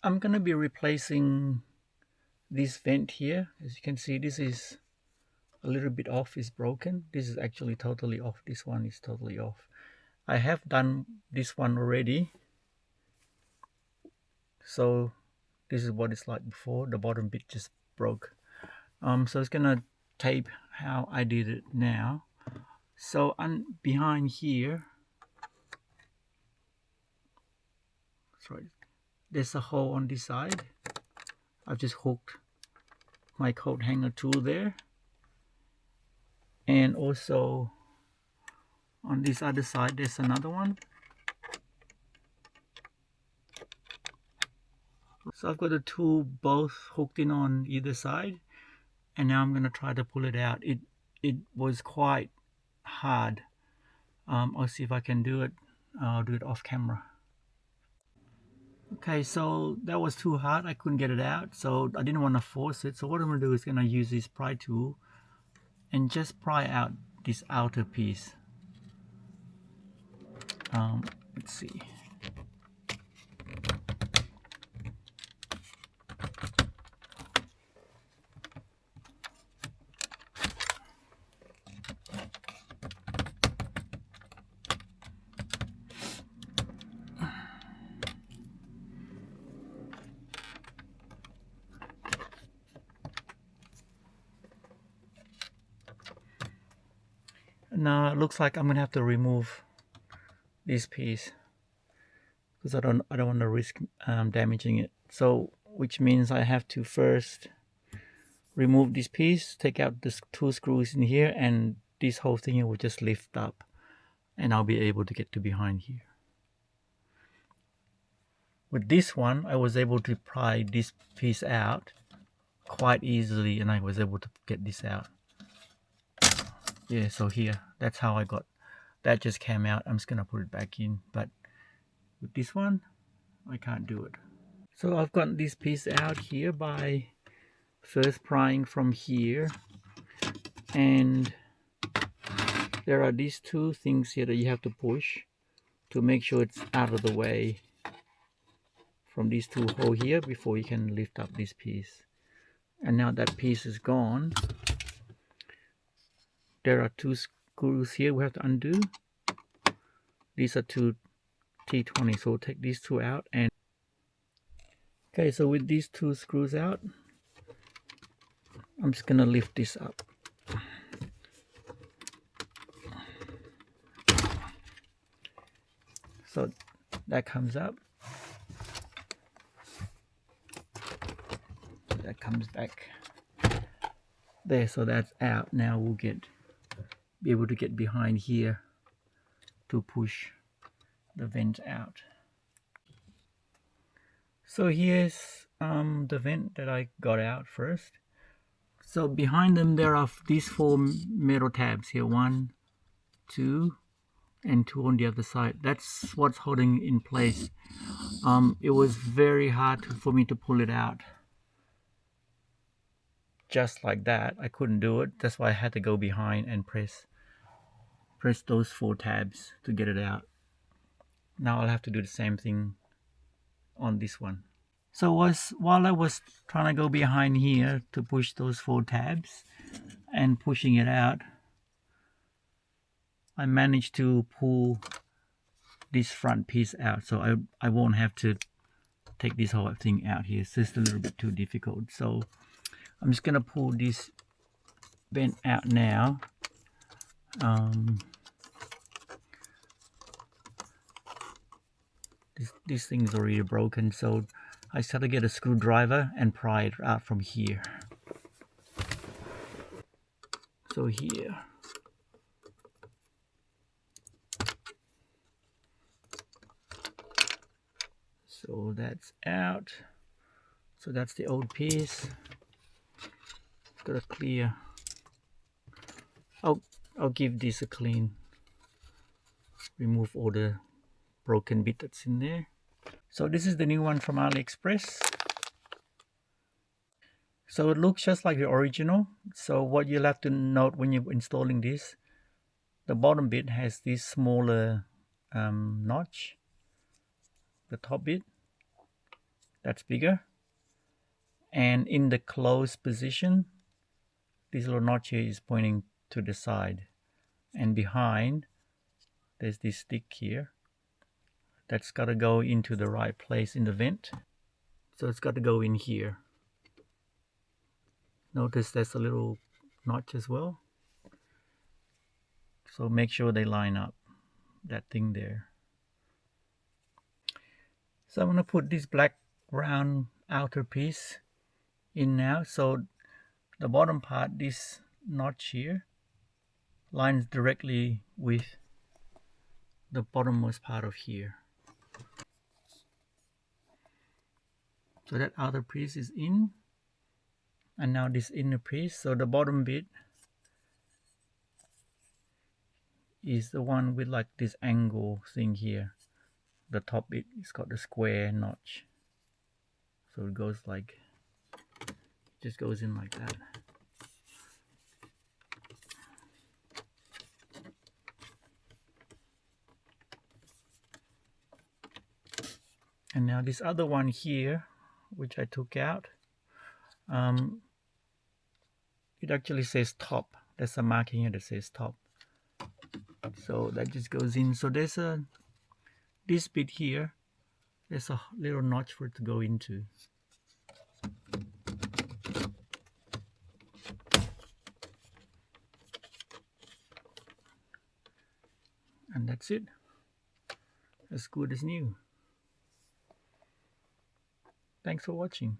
I'm going to be replacing this vent here. As you can see, this is a little bit off, is broken. This is actually totally off. This one is totally off. I have done this one already. So this is what it's like before. The bottom bit just broke. So it's gonna tape how I did it now. So behind here, sorry, there's a hole on this side. I've just hooked my coat hanger tool there, and also on this other side there's another one. So I've got the tool both hooked in on either side, and now I'm gonna try to pull it out. It was quite hard. I'll see if I can do it. I'll do it off camera. Okay, so that was too hard. I couldn't get it out, so I didn't want to force it. So what I'm gonna do is gonna use this pry tool and just pry out this outer piece. Let's see. Now it looks like I'm gonna have to remove this piece because I don't want to risk damaging it. So which means I have to first remove this piece, take out the two screws in here, and this whole thing will just lift up, and I'll be able to get to behind here. With this one, I was able to pry this piece out quite easily, and I was able to get this out. Yeah, so here, that's how I got that. Just came out. I'm just gonna put it back in, but with this one I can't do it. So I've got this piece out here by first prying from here, and there are these two things here that you have to push to make sure it's out of the way from these two holes here before you can lift up this piece. And now that piece is gone, there are two screws here we have to undo. These are two T20, so we'll take these two out. And okay, so with these two screws out, I'm just gonna lift this up. So that comes up, that comes back there, so that's out. Now we'll be able to get behind here to push the vent out. So here's the vent that I got out first. So behind them there are these four metal tabs here, 1, 2, and 2 on the other side. That's what's holding in place. It was very hard for me to pull it out just like that. I couldn't do it. That's why I had to go behind and press those 4 tabs to get it out. Now I'll have to do the same thing on this one. So while I was trying to go behind here to push those 4 tabs and pushing it out, I managed to pull this front piece out, so I won't have to take this whole thing out here. It's just a little bit too difficult. So I'm just gonna pull this vent out now. This thing's already broken, so I just have to get a screwdriver and pry it out from here. So here. So that's out. So that's the old piece. Got a clear. I'll give this a clean. Remove all the broken bit that's in there. So this is the new one from AliExpress. So it looks just like the original. So what you'll have to note when you're installing this, the bottom bit has this smaller notch, the top bit, That's bigger. And in the closed position, this little notch here is pointing to the side, and behind there's this stick here that's got to go into the right place in the vent. So it's got to go in here. Notice there's a little notch as well, so make sure they line up, that thing there. So I'm going to put this black round outer piece in now. So the bottom part, this notch here, lines directly with the bottommost part of here. So that outer piece is in, and now this inner piece, so the bottom bit is the one with like this angle thing here. The top bit is got the square notch, so it goes like, just goes in like that. And now this other one here, which I took out, it actually says top. There's a marking here that says top, so that just goes in. So there's this bit here, there's a little notch for it to go into. And that's it, as good as new. Thanks for watching.